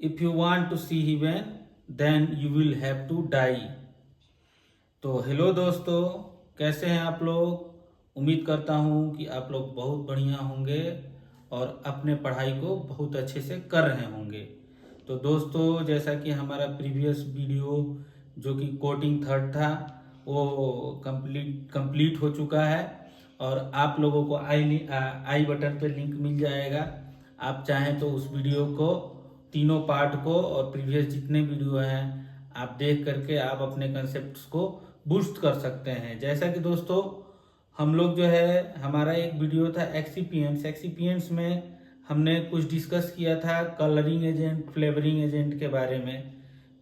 If you want to see heaven, then you will have to die. तो hello दोस्तों, कैसे हैं आप लोग। उम्मीद करता हूं कि आप लोग बहुत बढ़िया होंगे और अपने पढ़ाई को बहुत अच्छे से कर रहे होंगे। तो दोस्तों, जैसा कि हमारा प्रीवियस वीडियो जो कि कोटिंग थर्ड था वो कंप्लीट हो चुका है और आप लोगों को आई बटन पे लिंक मिल जाएगा। आप चाहें तो उस वीडियो को, तीनों पार्ट को और प्रीवियस जितने वीडियो हैं आप देख करके आप अपने कंसेप्ट्स को बूस्ट कर सकते हैं। जैसा कि दोस्तों हम लोग जो है, हमारा एक वीडियो था एक्सीपियंट्स में हमने कुछ डिस्कस किया था कलरिंग एजेंट, फ्लेवरिंग एजेंट के बारे में।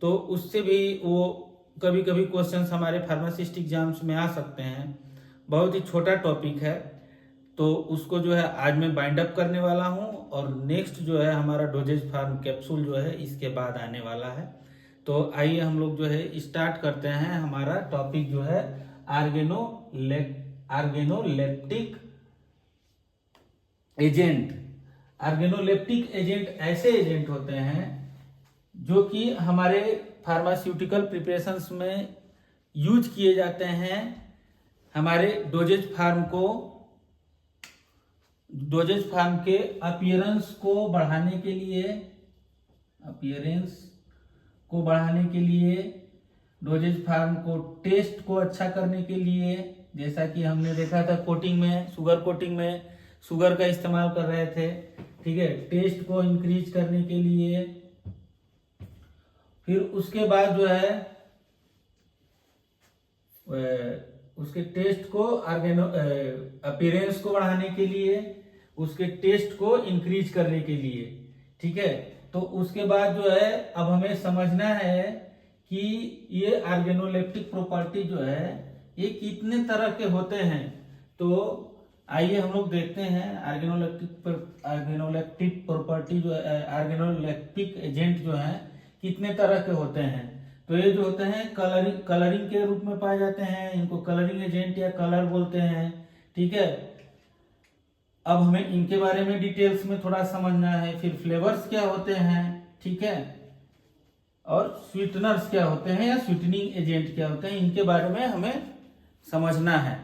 तो उससे भी वो कभी कभी क्वेश्चंस हमारे फार्मासिस्ट एग्जाम्स में आ सकते हैं। बहुत ही छोटा टॉपिक है, तो उसको जो है आज मैं बाइंड अप करने वाला हूं और नेक्स्ट जो है हमारा डोजेज फार्म कैप्सूल जो है इसके बाद आने वाला है। तो आइए हम लोग जो है स्टार्ट करते हैं। हमारा टॉपिक जो है आर्गेनोलेप्टिक एजेंट। आर्गेनोलेप्टिक एजेंट ऐसे एजेंट होते हैं जो कि हमारे फार्मास्यूटिकल प्रिपरेशंस में यूज किए जाते हैं हमारे डोजेज फार्म के अपीयरेंस को बढ़ाने के लिए, डोजेज फार्म को टेस्ट को अच्छा करने के लिए। जैसा कि हमने देखा था कोटिंग में शुगर का इस्तेमाल कर रहे थे, ठीक है, टेस्ट को इंक्रीज करने के लिए। फिर उसके बाद जो है उसके टेस्ट को अपीयरेंस को बढ़ाने के लिए, उसके टेस्ट को इंक्रीज करने के लिए, ठीक है। तो उसके बाद जो है अब हमें समझना है कि ये आर्गेनोलेप्टिक प्रॉपर्टी जो है ये कितने तरह के होते हैं। तो आइए हम लोग देखते हैं आर्गेनोलेप्टिक प्रॉपर्टी जो है, आर्गेनोलेप्टिक एजेंट जो है कितने तरह के होते हैं। तो ये जो होते हैं कलरिंग के रूप में पाए जाते हैं, इनको कलरिंग एजेंट या कलर बोलते हैं, ठीक है। अब हमें इनके बारे में डिटेल्स में थोड़ा समझना है। फिर फ्लेवर्स क्या होते हैं, ठीक है, और स्वीटनर्स क्या होते हैं या स्वीटनिंग एजेंट क्या होते हैं, इनके बारे में हमें समझना है।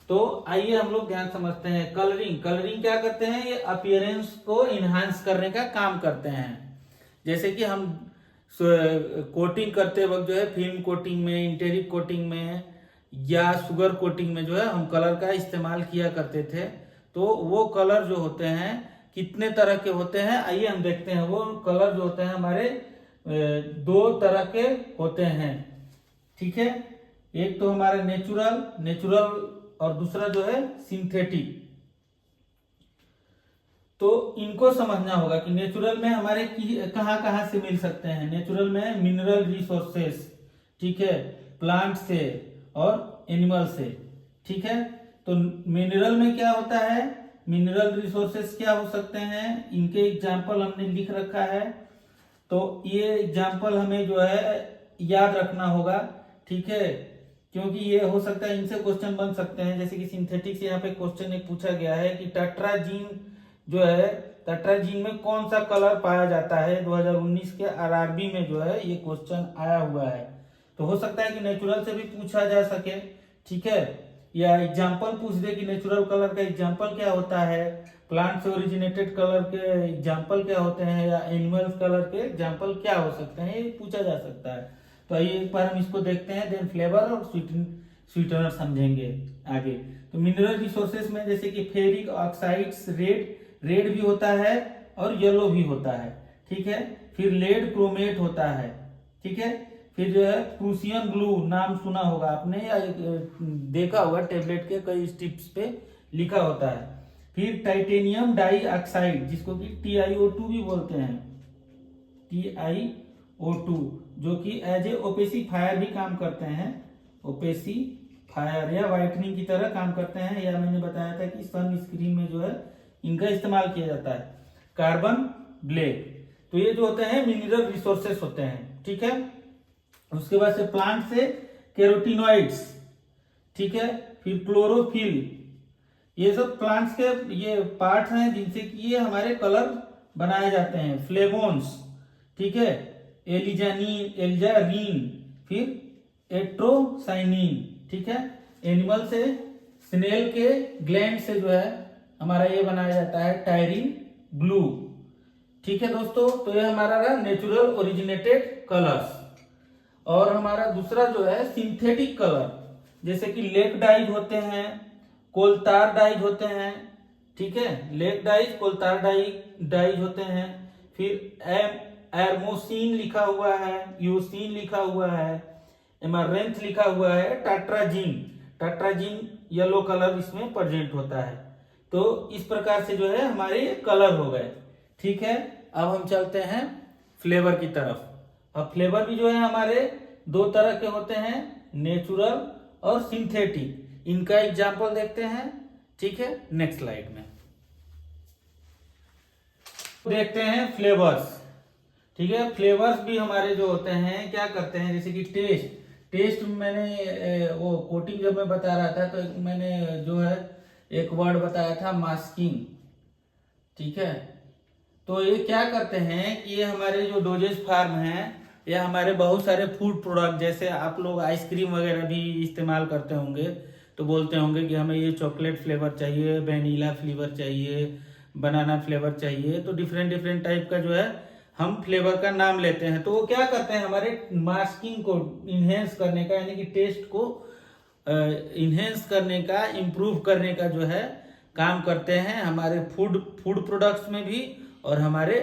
तो आइए हम लोग ध्यान समझते हैं। कलरिंग क्या करते हैं, ये अपीयरेंस को इनहांस करने का काम करते हैं। जैसे कि हम कोटिंग करते वक्त जो है फिल्म कोटिंग में, इंटेरिक कोटिंग में या शुगर कोटिंग में जो है हम कलर का इस्तेमाल किया करते थे। तो वो कलर जो होते हैं कितने तरह के होते हैं, आइए हम देखते हैं। वो कलर जो होते हैं हमारे दो तरह के होते हैं, ठीक है। एक तो हमारे नेचुरल और दूसरा जो है सिंथेटिक। तो इनको समझना होगा कि नेचुरल में हमारे कहां से मिल सकते हैं। नेचुरल में मिनरल रिसोर्सेस, ठीक है, प्लांट से और एनिमल से, ठीक है। तो मिनरल में क्या होता है, मिनरल रिसोर्सेस क्या हो सकते हैं, इनके एग्जाम्पल हमने लिख रखा है। तो ये एग्जाम्पल हमें जो है याद रखना होगा, ठीक है, क्योंकि ये हो सकता है इनसे क्वेश्चन बन सकते हैं। जैसे कि सिंथेटिक से यहाँ पे क्वेश्चन एक पूछा गया है कि टेट्राजीन जो है, टेट्राजीन में कौन सा कलर पाया जाता है। 2019 के आरआरबी में जो है ये क्वेश्चन आया हुआ है। तो हो सकता है कि नेचुरल से भी पूछा जा सके, ठीक है, या एग्जाम्पल पूछ दे कि नेचुरल कलर का एग्जाम्पल क्या होता है, प्लांट से ओरिजिनेटेड कलर के एग्जाम्पल क्या होते हैं, या एनिमल्स कलर के एग्जाम्पल क्या हो सकते हैं, ये पूछा जा सकता है। तो आइए एक बार हम इसको देखते हैं, देन फ्लेवर और स्वीटनर समझेंगे आगे। तो मिनरल रिसोर्सेस में जैसे कि फेरिक ऑक्साइड्स, रेड भी होता है और येलो भी होता है, ठीक है। फिर लेड क्रोमेट होता है, ठीक है। फिर जो है प्रूसियन ब्लू, नाम सुना होगा आपने या देखा होगा टेबलेट के कई स्ट्रिप्स पे लिखा होता है। फिर टाइटेनियम डाई ऑक्साइड, जिसको कि TiO2 भी बोलते हैं, TiO2, जो कि एज ए ओपेसिफायर भी काम करते हैं, ओपेसिफायर या व्हाइटनिंग की तरह काम करते हैं। या मैंने बताया था कि सन स्क्रीन में जो है इनका इस्तेमाल किया जाता है। कार्बन ब्लैक, तो ये जो होते हैं मिनरल रिसोर्सेस होते हैं, ठीक है। उसके बाद से प्लांट से कैरोटीनॉइड्स, ठीक है। फिर क्लोरोफिल, ये सब प्लांट्स के ये पार्ट्स हैं जिनसे कि ये हमारे कलर बनाए जाते हैं। फ्लेवोन्स, ठीक है, एल्जारीन, फिर एट्रोसाइनिन। ठीक है, एनिमल से, स्नेल के ग्लैंड से जो है हमारा ये बनाया जाता है टायरिन ग्लू। ठीक है दोस्तों, तो ये हमारा रहा नेचुरल ओरिजिनेटेड कलर्स। और हमारा दूसरा जो है सिंथेटिक कलर, जैसे कि लेक डाइज होते हैं, कोलतार डाइज होते हैं। ठीक है, लेक डाइज, कोलतार डाइज होते हैं। फिर एर्मोसिन लिखा हुआ है, यूसिन लिखा हुआ है, एमरेंथ लिखा हुआ है, टाट्राजिन येलो कलर इसमें प्रेजेंट होता है। तो इस प्रकार से जो है हमारे कलर हो गए। ठीक है, अब हम चलते हैं फ्लेवर की तरफ। अब फ्लेवर भी जो है हमारे दो तरह के होते हैं, नेचुरल और सिंथेटिक। इनका एग्जाम्पल देखते हैं। ठीक है, नेक्स्ट स्लाइड में देखते हैं फ्लेवर्स। ठीक है, फ्लेवर्स भी हमारे जो होते हैं क्या करते हैं, जैसे कि टेस्ट मैंने वो कोटिंग जब मैं बता रहा था तो मैंने जो है एक वर्ड बताया था मास्किंग। ठीक है, तो ये क्या करते हैं कि ये हमारे जो डोजेस फार्म हैं, या हमारे बहुत सारे फूड प्रोडक्ट, जैसे आप लोग आइसक्रीम वगैरह भी इस्तेमाल करते होंगे तो बोलते होंगे कि हमें ये चॉकलेट फ्लेवर चाहिए, वेनिला फ्लेवर चाहिए, बनाना फ्लेवर चाहिए। तो डिफरेंट टाइप का जो है हम फ्लेवर का नाम लेते हैं। तो वो क्या करते हैं, हमारे मास्किंग को इन्हेंस करने का, यानी कि टेस्ट को इन्हेंस करने का, इम्प्रूव करने का जो है काम करते हैं हमारे फूड प्रोडक्ट्स में भी और हमारे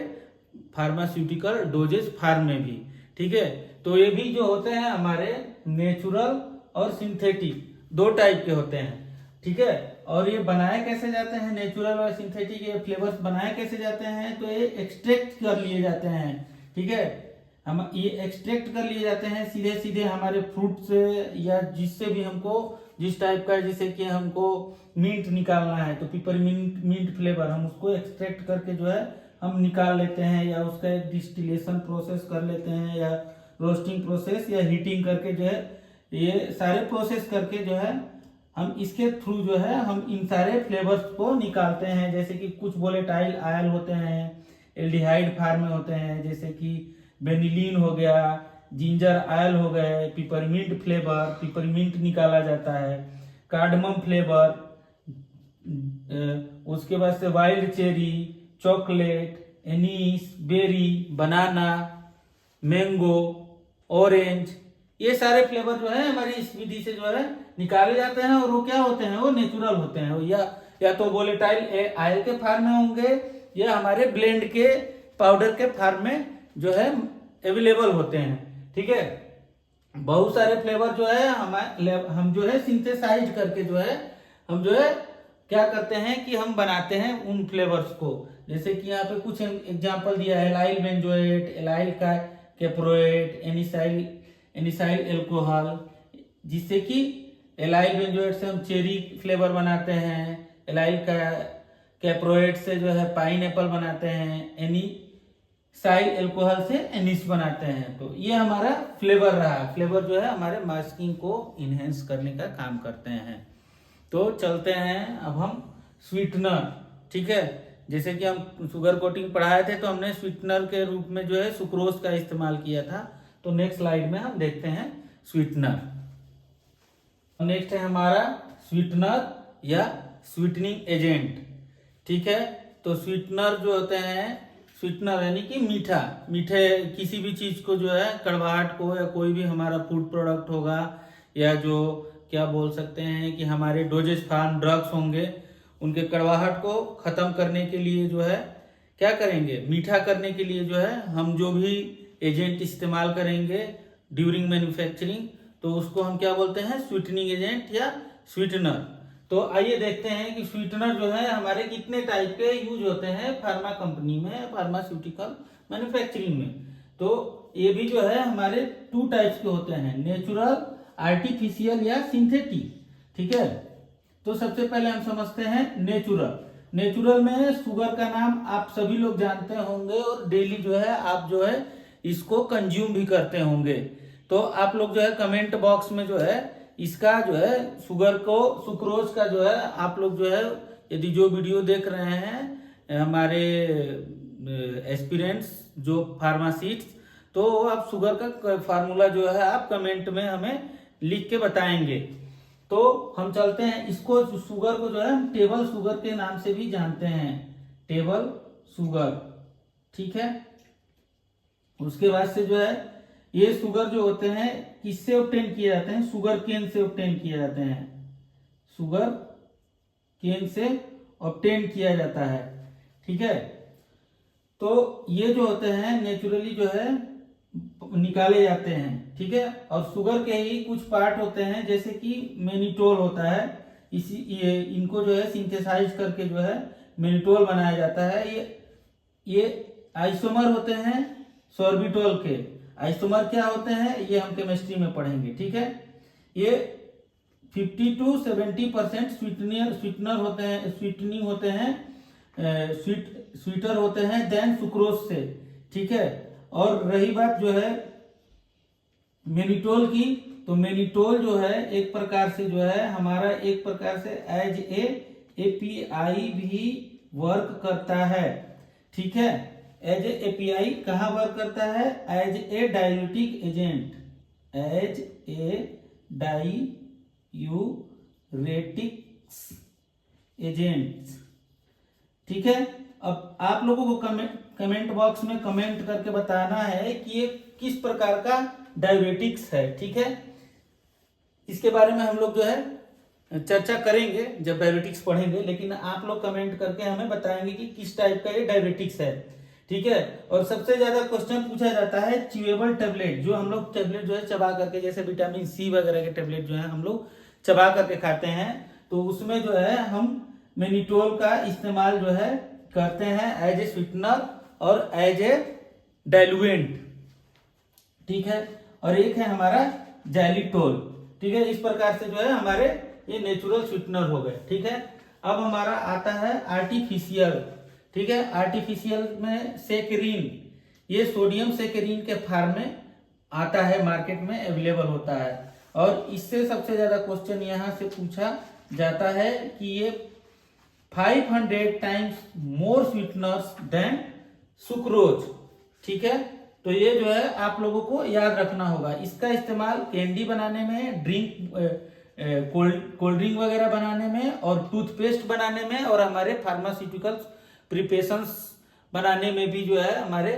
फार्मास्यूटिकल डोजेज फार्म में भी। ठीक है, तो ये भी जो होते हैं हमारे नेचुरल और सिंथेटिक दो टाइप के होते हैं। ठीक है, और ये बनाए कैसे जाते हैं, नेचुरल और सिंथेटिक ये फ्लेवर्स बनाए कैसे जाते हैं, तो ये एक्सट्रैक्ट कर लिए जाते हैं। ठीक है, हम ये एक्सट्रैक्ट कर लिए जाते हैं सीधे हमारे फ्रूट से, या जिससे भी हमको जिस टाइप का, जैसे कि हमको मिंट निकालना है तो पिपरमिंट फ्लेवर, हम उसको एक्सट्रैक्ट करके जो है हम निकाल लेते हैं, या उसका एक डिस्टिलेशन प्रोसेस कर लेते हैं, या रोस्टिंग प्रोसेस, या हीटिंग करके जो है, ये सारे प्रोसेस करके जो है हम इसके थ्रू जो है हम इन सारे फ्लेवर्स को निकालते हैं। जैसे कि कुछ वोलेटाइल आयल होते हैं, एल्डिहाइड फार्म में होते हैं, जैसे कि बेनिलीन हो गया, जिंजर आयल हो गए, पिपरमिंट फ्लेवर, पिपरमिंट निकाला जाता है, कार्डमम फ्लेवर, उसके बाद से wild cherry, chocolate, anise, berry, banana, mango, orange, ये सारे फ्लेवर जो है हमारी इस विधि से जो है निकाले जाते हैं। और वो क्या होते हैं, वो नेचुरल होते हैं, या तो वोलेटाइल आयल के फार्म में होंगे, या हमारे ब्लेंड के पाउडर के फार्म में जो है अवेलेबल होते हैं। ठीक है, बहुत सारे फ्लेवर जो है हम जो है सिंथेसाइज करके जो है हम जो है क्या करते हैं कि हम बनाते हैं उन फ्लेवर्स को। जैसे कि यहाँ पे कुछ एग्जांपल दिया है, एलाइल बेंजोएट, एलाइल का कैप्रोएट, एनिसाइल एल्कोहल, जिससे कि एलाइल बेंजोएट से हम चेरी फ्लेवर बनाते हैं, एलाइल का कैप्रोएट से जो है पाइन एप्पल बनाते हैं, एनिसाइल एल्कोहल से एनिस बनाते हैं। तो ये हमारा फ्लेवर रहा। फ्लेवर जो है हमारे मास्किंग को इनहेंस करने का काम करते हैं। तो चलते हैं अब हम स्वीटनर। ठीक है, जैसे कि हम शुगर कोटिंग पढ़ाए थे तो हमने स्वीटनर के रूप में जो है सुक्रोज का इस्तेमाल किया था। तो नेक्स्ट स्लाइड में हम देखते हैं स्वीटनर। नेक्स्ट है हमारा स्वीटनर या स्वीटनिंग एजेंट। ठीक है, तो स्वीटनर जो होते हैं, स्वीटनर यानी कि मीठे किसी भी चीज को जो है कड़वाहट को, या कोई भी हमारा फूड प्रोडक्ट होगा, या जो क्या बोल सकते हैं कि हमारे डोजेज फार्म ड्रग्स होंगे, उनके कड़वाहट को खत्म करने के लिए जो है क्या करेंगे, मीठा करने के लिए जो है हम जो भी एजेंट इस्तेमाल करेंगे ड्यूरिंग मैन्युफैक्चरिंग, तो उसको हम क्या बोलते हैं, स्वीटनिंग एजेंट या स्वीटनर। तो आइए देखते हैं कि स्वीटनर जो है हमारे कितने टाइप के यूज होते हैं फार्मा कंपनी में, फार्मास्यूटिकल मैन्युफैक्चरिंग में। तो ये भी जो है हमारे 2 टाइप्स के होते हैं, नेचुरल, आर्टिफिशियल या सिंथेटिक। ठीक है, तो सबसे पहले हम समझते हैं नेचुरल में शुगर का नाम आप सभी लोग जानते होंगे, और डेली जो है आप जो है इसको कंज्यूम भी करते होंगे। तो आप लोग जो है कमेंट बॉक्स में जो है इसका जो है सुक्रोज का जो है आप लोग जो है, यदि जो वीडियो देख रहे हैं हमारे एस्पिरेंट्स जो फार्मासिस्ट, तो आप शुगर का फार्मूला जो है आप कमेंट में हमें लिख के बताएंगे। तो हम चलते हैं, इसको शुगर को जो है हम टेबल शुगर के नाम से भी जानते हैं, टेबल शुगर, ठीक है। उसके बाद से जो है ये शुगर जो होते हैं किससे ऑब्टेन किए जाते हैं, शुगर केन से ऑब्टेन किए जाते हैं, शुगर केन से ऑब्टेन किया जाता है, ठीक है। तो ये जो होते हैं नेचुरली जो है निकाले जाते हैं, ठीक है। और शुगर के ही कुछ पार्ट होते हैं जैसे कि मेनिटोल होता है, ये इनको जो है सिंथेसाइज करके जो है मेनिटोल बनाया जाता है। ये आइसोमर होते हैं सॉर्बिटोल के। आइसोमर क्या होते हैं ये हम केमिस्ट्री में पढ़ेंगे, ठीक है। ये 50 to 70% स्वीटनर होते हैं, स्वीटनिंग होते हैं, स्वीटर होते हैं देन सुक्रोज से, ठीक है। और रही बात जो है मेनिटोल की, तो मेनिटोल जो है एक प्रकार से जो है हमारा एक प्रकार से एज ए एपीआई भी वर्क करता है, ठीक है। एज ए एपीआई कहाँ वर्क करता है, as a diuretic agent, as a diuretics agent, ठीक है। अब आप लोगों को कमेंट बॉक्स में कमेंट करके बताना है कि ये किस प्रकार का डाययूरेटिक्स है, ठीक है। इसके बारे में हम लोग जो है चर्चा करेंगे जब डाययूरेटिक्स पढ़ेंगे, लेकिन आप लोग कमेंट करके हमें बताएंगे कि किस टाइप का ये डाययूरेटिक्स है, ठीक है। और सबसे ज्यादा क्वेश्चन पूछा जाता है च्यूएबल टेबलेट, जो हम लोग टेबलेट जो है चबा करके, जैसे विटामिन सी वगैरह के टेबलेट जो है हम लोग चबा करके खाते हैं, तो उसमें जो है हम मेनिटोल का इस्तेमाल जो है करते हैं एज ए स्वीटनर और एज ए डाइल्यूएंट, ठीक है। और एक है हमारा जाइलिटोल, ठीक है। इस प्रकार से जो है हमारे ये नेचुरल स्वीटनर हो गए, ठीक है। अब हमारा आता है आर्टिफिशियल, ठीक है। आर्टिफिशियल में सेकेरिन, ये सोडियम सेकेरिन के फॉर्म में आता है, मार्केट में अवेलेबल होता है। और इससे सबसे ज्यादा क्वेश्चन यहाँ से पूछा जाता है कि ये 500 times more sweeteners than sucrose, ठीक है। तो ये जो है आप लोगों को याद रखना होगा। इसका इस्तेमाल कैंडी बनाने में, कोल्ड ड्रिंक वगैरह बनाने में और टूथपेस्ट बनाने में और हमारे फार्मास्यूटिकल्स प्रिपरेशंस बनाने में भी जो है हमारे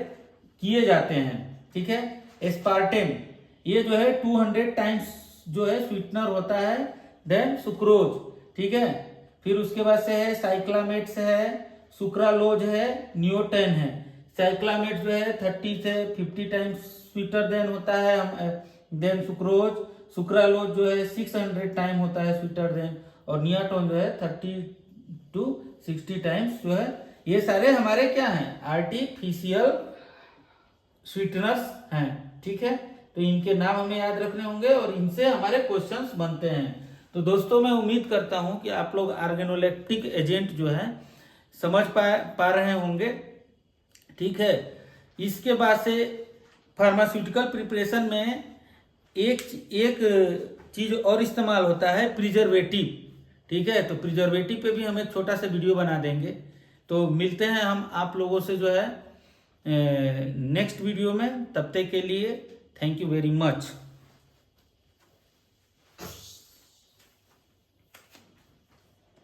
किए जाते हैं, ठीक है। एस्पार्टेम, ये जो है 200 टाइम्स जो है स्वीटनर होता है देन सुक्रोज, ठीक है। फिर उसके बाद से है साइक्लामेट्स है, सुक्रालोज है, नियोटेन है। साइक्लामेट जो है 30 से 50 टाइम्स स्वीटर देन होता है देन सुक्रोज। सुक्रालोज जो है 600 टाइम होता है स्वीटर देन, और नियोटोन जो है 30 to 60 टाइम्स जो है। ये सारे हमारे क्या हैं, आर्टिफिशियल स्वीटनर्स हैं, ठीक है। तो इनके नाम हमें याद रखने होंगे और इनसे हमारे क्वेश्चंस बनते हैं। तो दोस्तों मैं उम्मीद करता हूं कि आप लोग ऑर्गेनोलेप्टिक एजेंट जो है समझ पा रहे होंगे, ठीक है। इसके बाद से फार्मास्यूटिकल प्रिपरेशन में एक चीज और इस्तेमाल होता है, प्रिजर्वेटिव, ठीक है। तो प्रिजर्वेटिव पे भी हम एक छोटा सा वीडियो बना देंगे। तो मिलते हैं हम आप लोगों से जो है नेक्स्ट वीडियो में, तब तक के लिए थैंक यू वेरी मच।